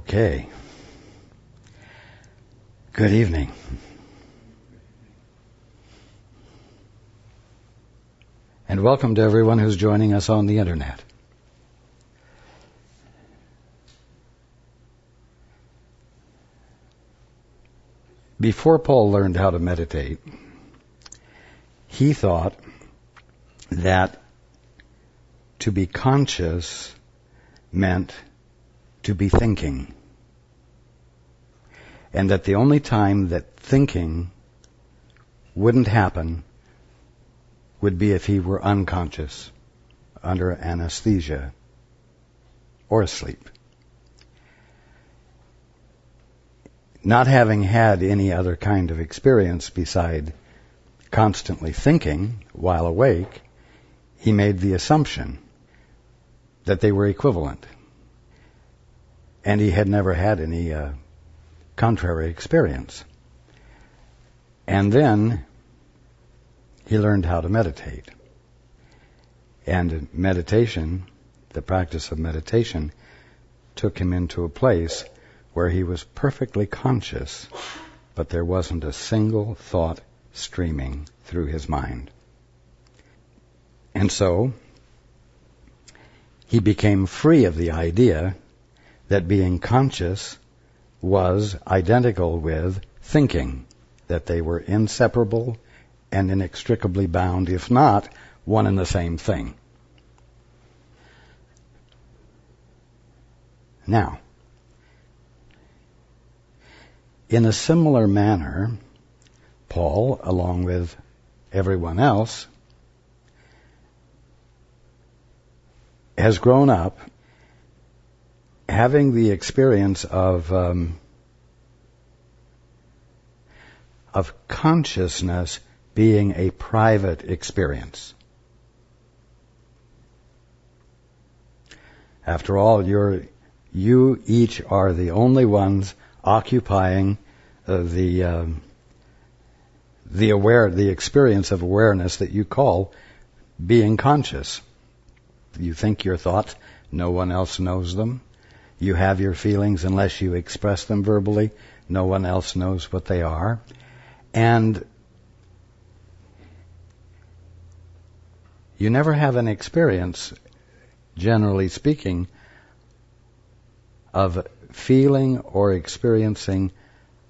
Okay. Good evening. And welcome to everyone who's joining us on the internet. Before Paul learned how to meditate, he thought that to be conscious meant to be thinking. And that the only time that thinking wouldn't happen would be if he were unconscious, under anesthesia, or asleep. Not having had any other kind of experience beside constantly thinking while awake, he made the assumption that they were equivalent. And he had never had any contrary experience. And then he learned how to meditate. And meditation, the practice of meditation, took him into a place where he was perfectly conscious, but there wasn't a single thought streaming through his mind. And so he became free of the idea that being conscious was identical with thinking, that they were inseparable and inextricably bound, if not one and the same thing. Now, in a similar manner, Paul, along with everyone else, has grown up having the experience of consciousness being a private experience. After all, you each are the only ones occupying the experience of awareness that you call being conscious. You think your thoughts, no one else knows them. You have your feelings unless you express them verbally. No one else knows what they are. And you never have an experience, generally speaking, of feeling or experiencing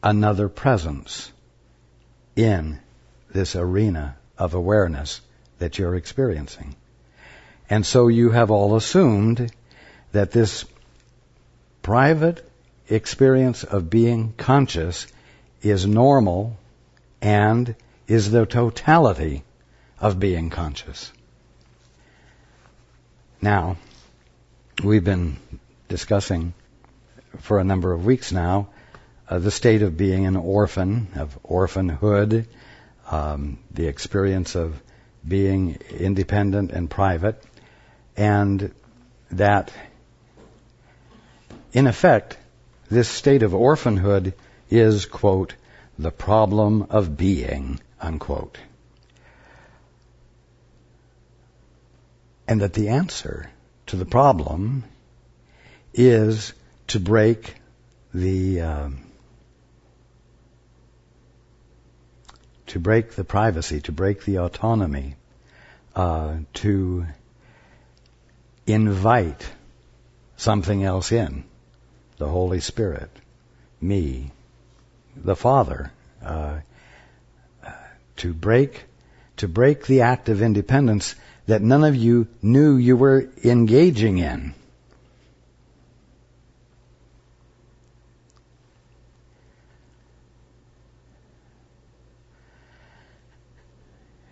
another presence in this arena of awareness that you're experiencing. And so you have all assumed that this private experience of being conscious is normal and is the totality of being conscious. Now, we've been discussing for a number of weeks now the state of being an orphan, of orphanhood, the experience of being independent and private, and that in effect, this state of orphanhood is, quote, the problem of being, unquote. And that the answer to the problem is to break the privacy, to break the autonomy, to invite something else in. The Holy Spirit, me, the Father, to break the act of independence that none of you knew you were engaging in.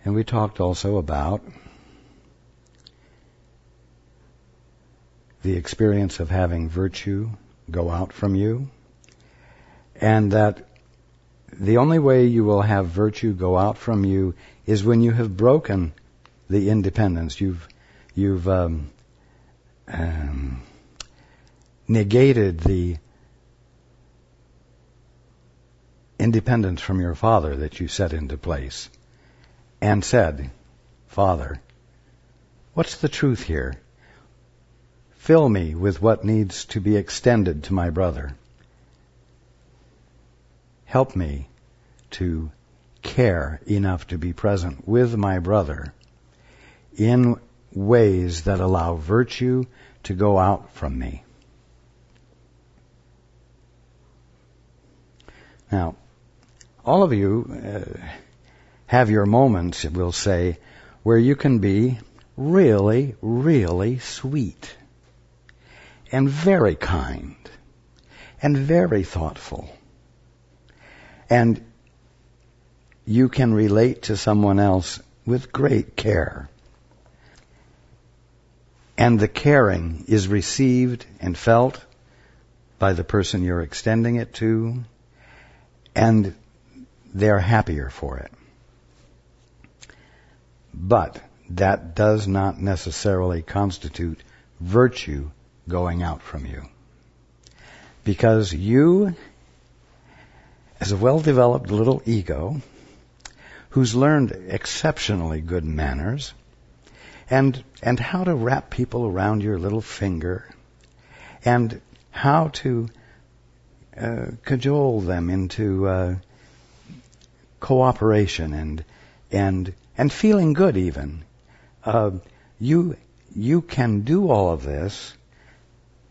And we talked also about the experience of having virtue go out from you, and that the only way you will have virtue go out from you is when you have broken the independence. You've negated the independence from your Father that you set into place and said, Father, what's the truth here? Fill me with what needs to be extended to my brother. Help me to care enough to be present with my brother in ways that allow virtue to go out from me. Now, all of you have your moments, we'll say, where you can be really, really sweet and very kind and very thoughtful. And you can relate to someone else with great care. And the caring is received and felt by the person you're extending it to, and they're happier for it. But that does not necessarily constitute virtue going out from you. Because you, as a well-developed little ego, who's learned exceptionally good manners, and how to wrap people around your little finger, and how to cajole them into cooperation and feeling good even. You can do all of this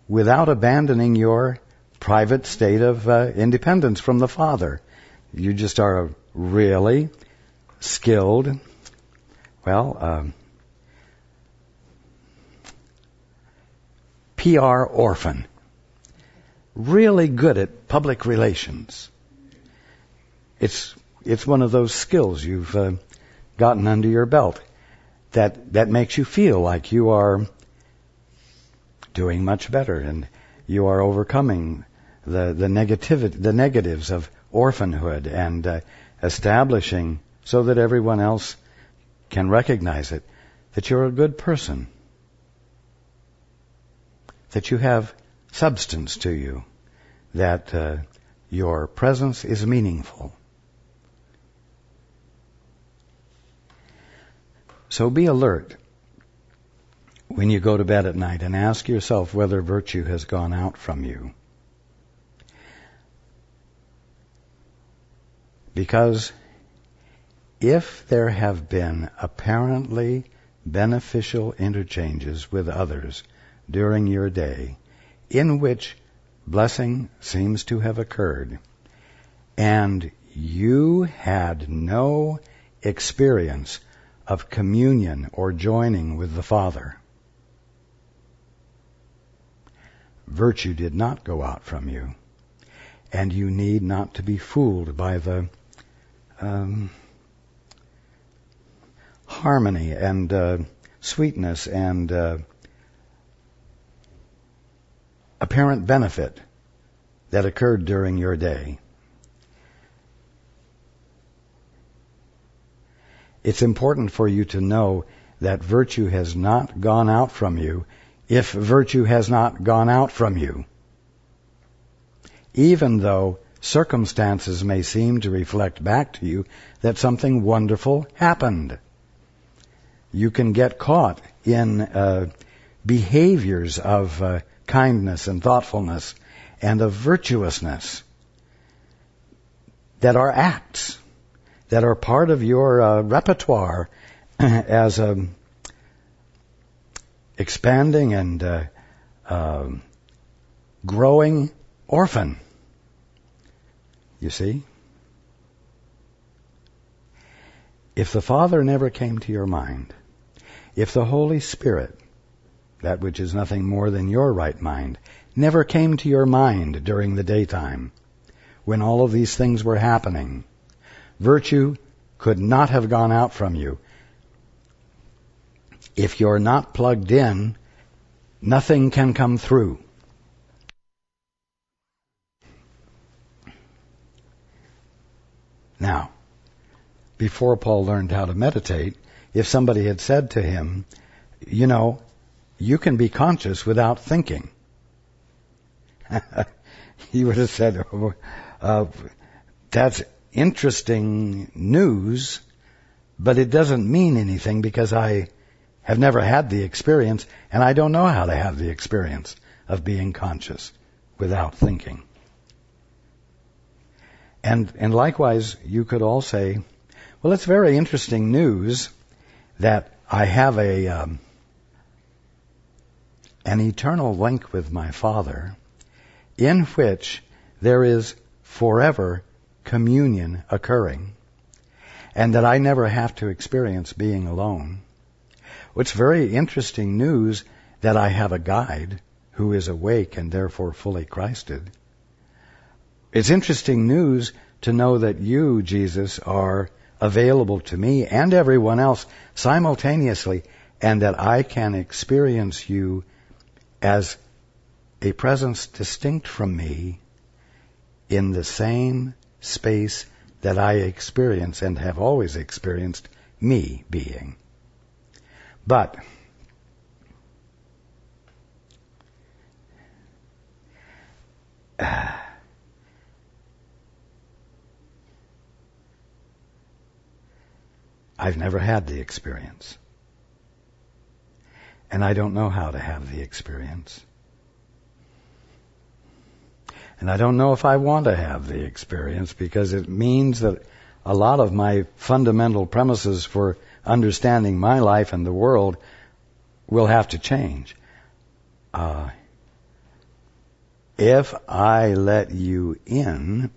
without abandoning your private state of independence from the Father. You just are a really skilled, PR orphan. Really good at public relations. It's one of those skills you've gotten under your belt that makes you feel like you are doing much better and you are overcoming the negatives of orphanhood and establishing so that everyone else can recognize it, that you're a good person, that you have substance to you, that your presence is meaningful. So be alert when you go to bed at night and ask yourself whether virtue has gone out from you. Because if there have been apparently beneficial interchanges with others during your day in which blessing seems to have occurred, and you had no experience of communion or joining with the Father, virtue did not go out from you, and you need not to be fooled by the harmony and sweetness and apparent benefit that occurred during your day. It's important for you to know that virtue has not gone out from you if virtue has not gone out from you. Even though circumstances may seem to reflect back to you that something wonderful happened. You can get caught in behaviors of kindness and thoughtfulness and of virtuousness that are acts, that are part of your repertoire as a expanding and growing orphan. You see? If the Father never came to your mind, if the Holy Spirit, that which is nothing more than your right mind, never came to your mind during the daytime, when all of these things were happening, virtue could not have gone out from you. If you're not plugged in, nothing can come through. Now, before Paul learned how to meditate, if somebody had said to him, you know, you can be conscious without thinking, he would have said, that's interesting news, but it doesn't mean anything because I have never had the experience, and I don't know how to have the experience of being conscious without thinking. And likewise, you could all say, well, it's very interesting news that I have an eternal link with my Father in which there is forever communion occurring, and that I never have to experience being alone. It's very interesting news that I have a guide who is awake and therefore fully Christed. It's interesting news to know that you, Jesus, are available to me and everyone else simultaneously, and that I can experience you as a presence distinct from me in the same space that I experience and have always experienced me being. But I've never had the experience. And I don't know how to have the experience. And I don't know if I want to have the experience, because it means that a lot of my fundamental premises for understanding my life and the world will have to change. If I let you in,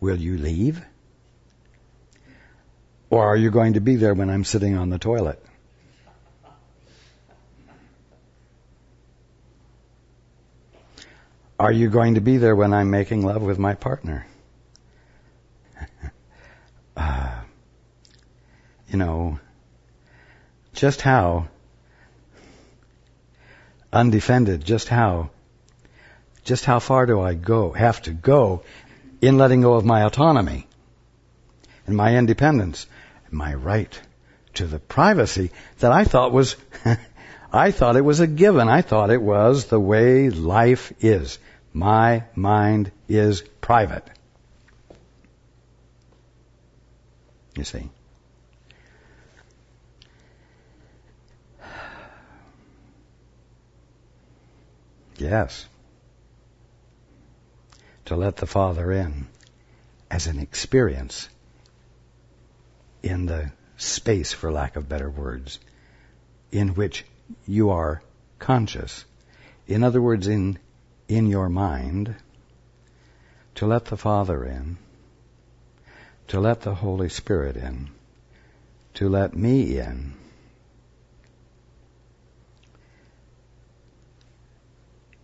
will you leave? Or are you going to be there when I'm sitting on the toilet? Are you going to be there when I'm making love with my partner? Just how undefended, just how far do I have to go in letting go of my autonomy and my independence, and my right to the privacy that I thought was, I thought it was a given. I thought it was the way life is. My mind is private. You see? Yes. To let the Father in as an experience in the space, for lack of better words, in which you are conscious. In other words, in your mind, to let the Father in, to let the Holy Spirit in, to let me in,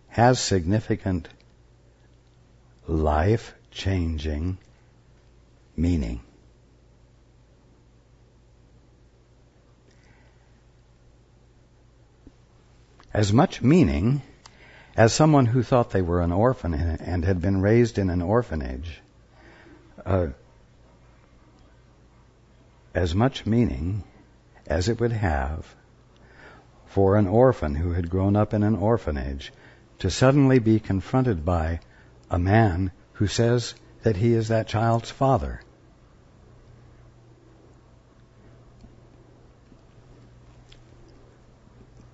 has significant life-changing meaning. As much meaning as someone who thought they were an orphan and had been raised in an orphanage, as much meaning as it would have for an orphan who had grown up in an orphanage to suddenly be confronted by a man who says that he is that child's father.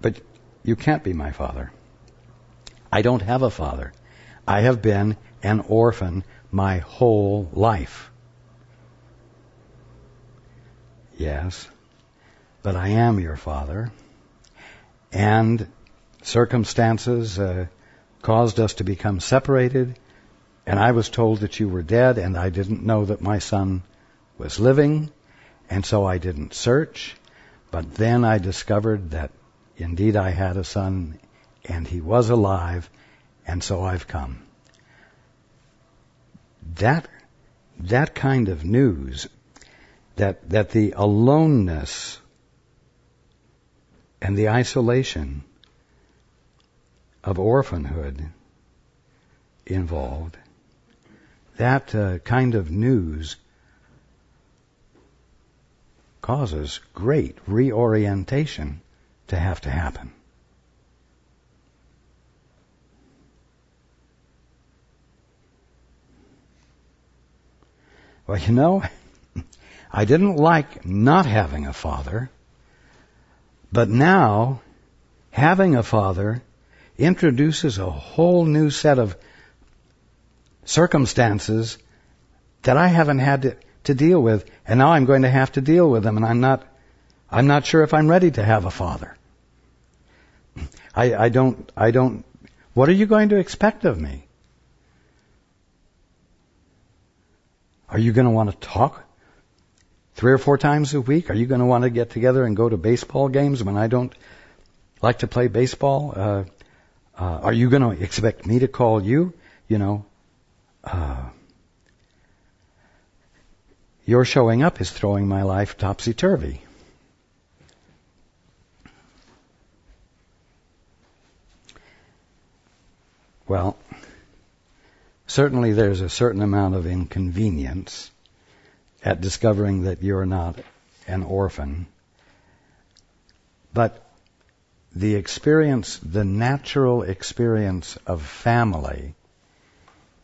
But you can't be my father. I don't have a father. I have been an orphan my whole life. Yes, but I am your father, and circumstances caused us to become separated, and I was told that you were dead, and I didn't know that my son was living, and so I didn't search, but then I discovered that indeed I had a son, and he was alive, and so I've come. That kind of news, that the aloneness and the isolation of orphanhood involved, that kind of news causes great reorientation to have to happen. Well, I didn't like not having a father, but now having a father introduces a whole new set of circumstances that I haven't had to deal with, and now I'm going to have to deal with them, and I'm not sure if I'm ready to have a father. I don't, what are you going to expect of me? Are you going to want to talk 3 or 4 times a week? Are you going to want to get together and go to baseball games when I don't like to play baseball? Are you going to expect me to call you? Your showing up is throwing my life topsy-turvy. Well, certainly there's a certain amount of inconvenience at discovering that you're not an orphan. But the experience, the natural experience of family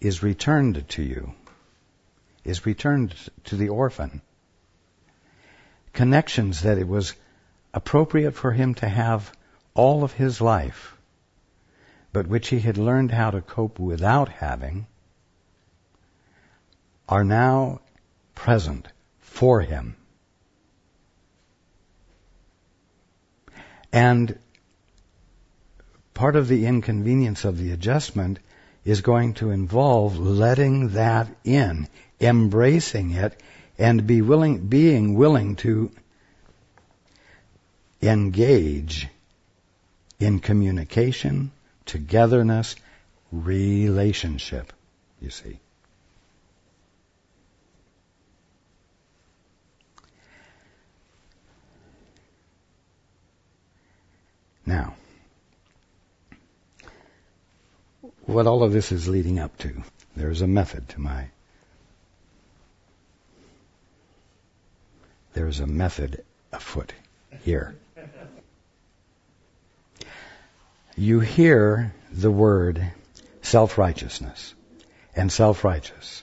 is returned to you, is returned to the orphan. Connections that it was appropriate for him to have all of his life, but which he had learned how to cope without having, are now present for him. And part of the inconvenience of the adjustment is going to involve letting that in, embracing it, and being willing to engage in communication, togetherness, relationship, you see. Now, what all of this is leading up to, there's a method afoot here. You hear the word self-righteousness and self-righteous.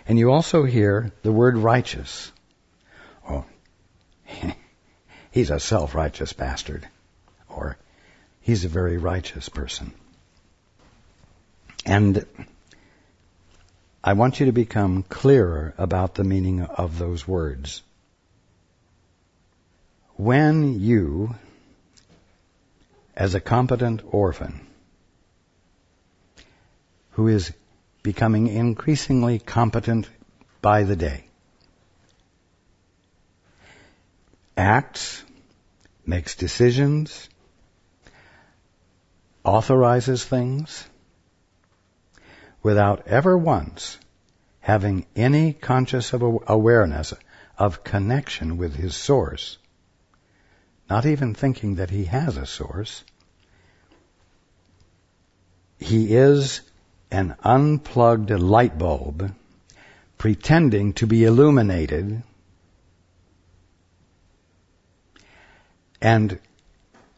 And you also hear the word righteous. Oh, he's a self-righteous bastard. Or he's a very righteous person. And I want you to become clearer about the meaning of those words. When you, as a competent orphan, who is becoming increasingly competent by the day, acts, makes decisions, authorizes things, without ever once having any conscious awareness of connection with his source, not even thinking that he has a source, he is an unplugged light bulb pretending to be illuminated, and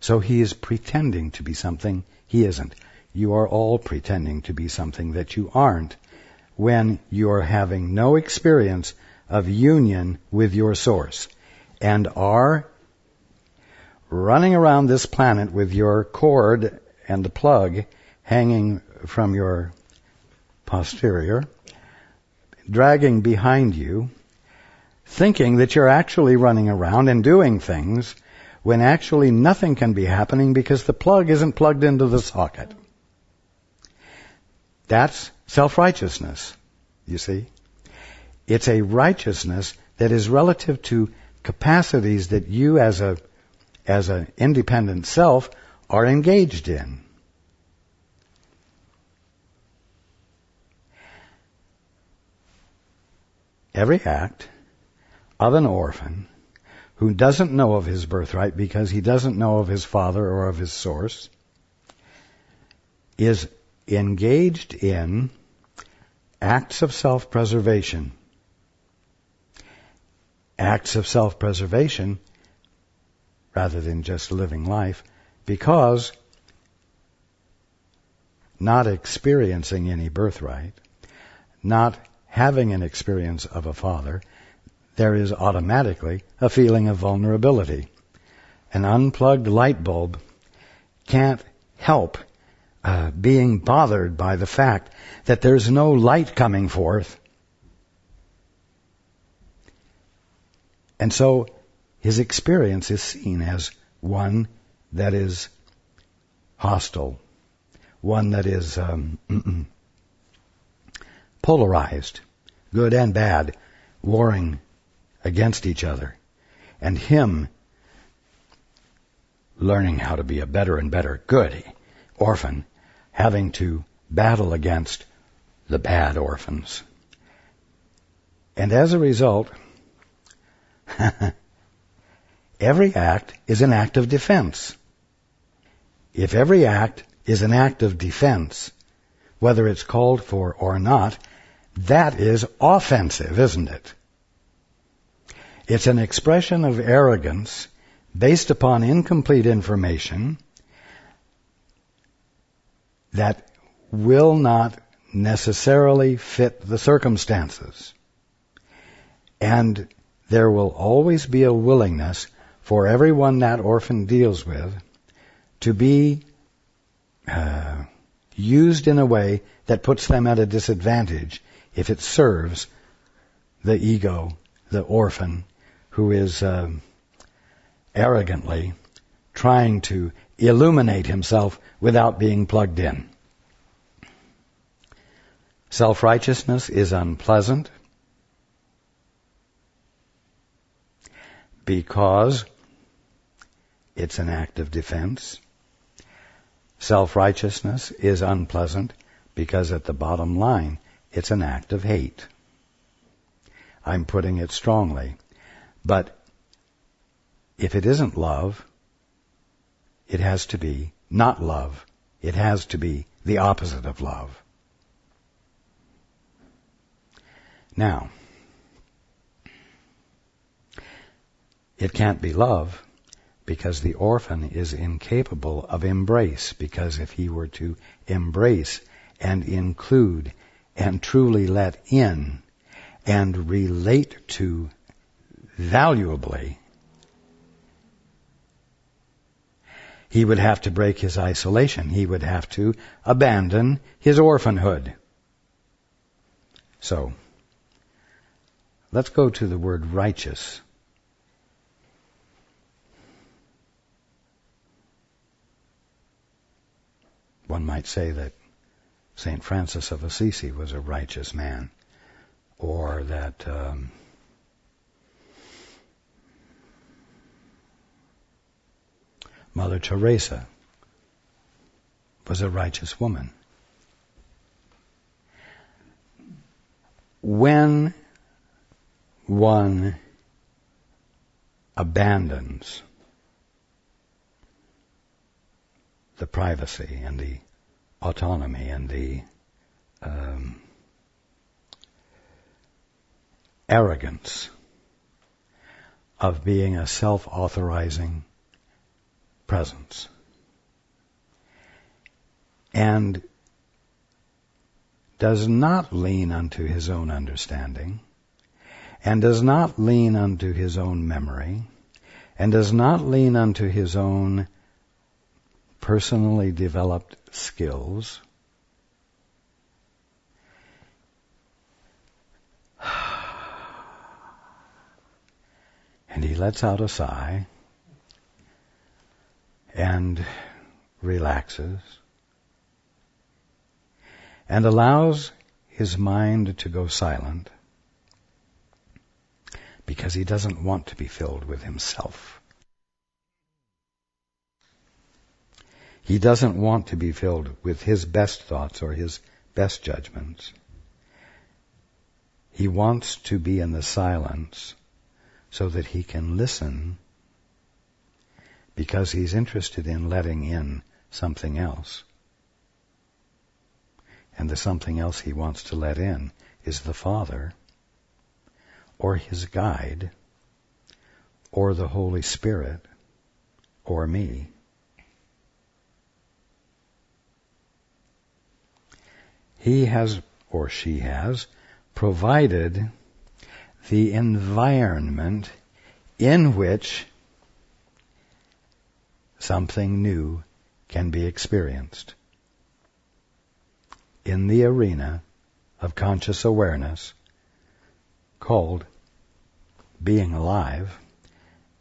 so he is pretending to be something he isn't. You are all pretending to be something that you aren't when you're having no experience of union with your source and are running around this planet with your cord and the plug hanging from your posterior, dragging behind you, thinking that you're actually running around and doing things when actually nothing can be happening because the plug isn't plugged into the socket. That's self-righteousness, you see. It's a righteousness that is relative to capacities that you as an independent self are engaged in. Every act of an orphan who doesn't know of his birthright because he doesn't know of his father or of his source is engaged in acts of self-preservation. Acts of self-preservation rather than just living life, because not experiencing any birthright, not having an experience of a father, there is automatically a feeling of vulnerability. An unplugged light bulb can't help being bothered by the fact that there's no light coming forth. And so his experience is seen as one that is hostile, one that is polarized, good and bad, warring against each other. And him learning how to be a better and better good orphan, having to battle against the bad orphans. And as a result, every act is an act of defense. If every act is an act of defense, whether it's called for or not, that is offensive, isn't it? It's an expression of arrogance based upon incomplete information that will not necessarily fit the circumstances. And there will always be a willingness for everyone that orphan deals with to be used in a way that puts them at a disadvantage if it serves the ego, the orphan, who is arrogantly trying to illuminate himself without being plugged in. Self-righteousness is unpleasant because it's an act of defense. Self-righteousness is unpleasant because at the bottom line, it's an act of hate. I'm putting it strongly. But if it isn't love, it has to be not love. It has to be the opposite of love. Now, it can't be love because the orphan is incapable of embrace, because if he were to embrace and include and truly let in and relate to valuably, he would have to break his isolation. He would have to abandon his orphanhood. So, let's go to the word righteous. One might say that St. Francis of Assisi was a righteous man, or that Mother Teresa was a righteous woman. When one abandons the privacy and the autonomy and the arrogance of being a self-authorizing presence, and does not lean unto his own understanding, and does not lean unto his own memory, and does not lean unto his own personally developed skills, and he lets out a sigh and relaxes and allows his mind to go silent because he doesn't want to be filled with himself. He doesn't want to be filled with his best thoughts or his best judgments. He wants to be in the silence so that he can listen, because he's interested in letting in something else. And the something else he wants to let in is the Father, or his guide, or the Holy Spirit, or me. He has, or she has, provided the environment in which something new can be experienced. In the arena of conscious awareness called being alive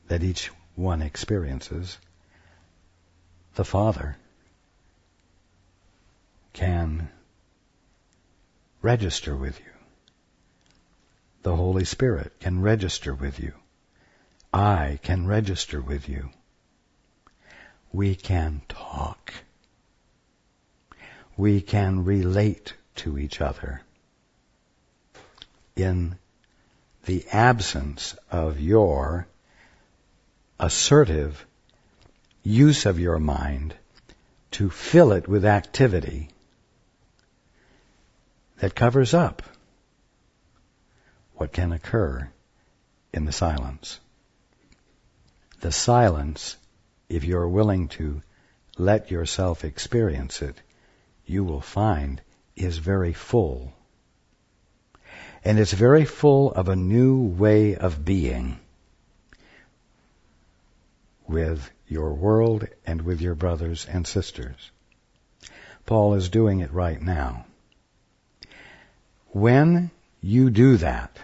that each one experiences, the Father can register with you. The Holy Spirit can register with you. I can register with you. We can talk. We can relate to each other. In the absence of your assertive use of your mind to fill it with activity that covers up what can occur in the silence. The silence, if you're willing to let yourself experience it, you will find is very full. And it's very full of a new way of being with your world and with your brothers and sisters. Paul is doing it right now. When you do that,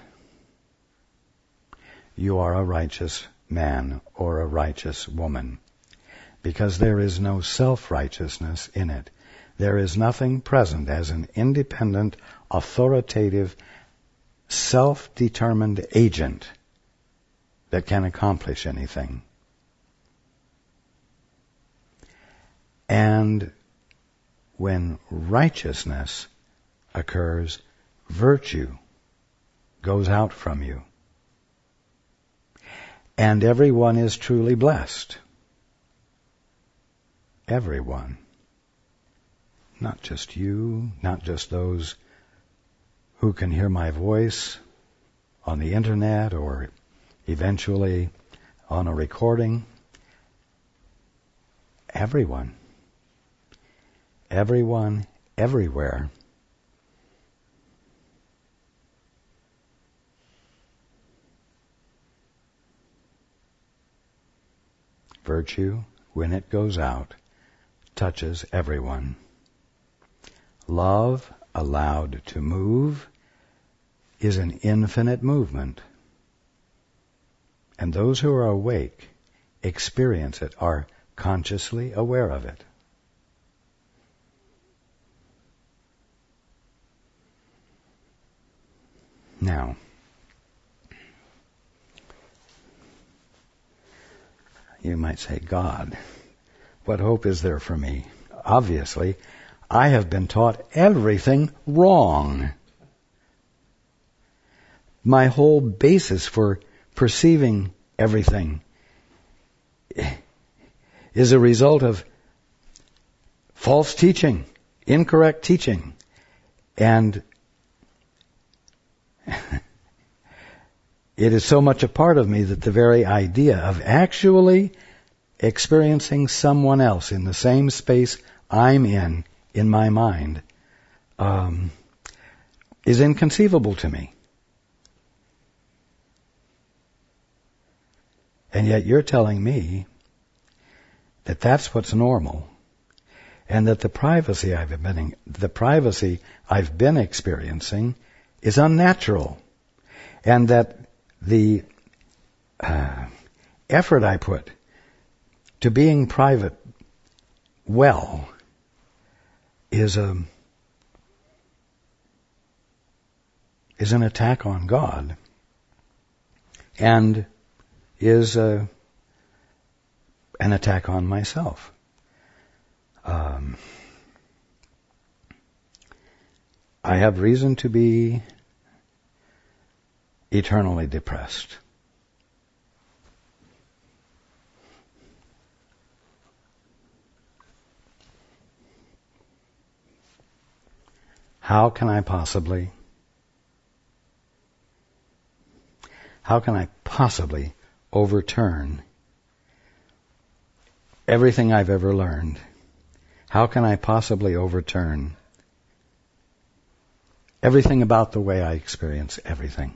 you are a righteous man or a righteous woman, because there is no self-righteousness in it. There is nothing present as an independent, authoritative, self-determined agent that can accomplish anything. And when righteousness occurs, virtue goes out from you. And everyone is truly blessed. Everyone. Not just you, not just those who can hear my voice on the internet or eventually on a recording. Everyone. Everyone, everywhere. Virtue, when it goes out, touches everyone. Love, allowed to move, is an infinite movement. And those who are awake experience it, are consciously aware of it. Now, you might say, God, what hope is there for me? Obviously, I have been taught everything wrong. My whole basis for perceiving everything is a result of false teaching, incorrect teaching. And it is so much a part of me that the very idea of actually experiencing someone else in the same space I'm in my mind, is inconceivable to me. And yet you're telling me that that's what's normal, and that the privacy I've been experiencing is unnatural, and that the effort I put to being private well is an attack on God, and is an attack on myself. I have reason to be eternally depressed. How can I possibly overturn everything I've ever learned? How can I possibly overturn everything about the way I experience everything?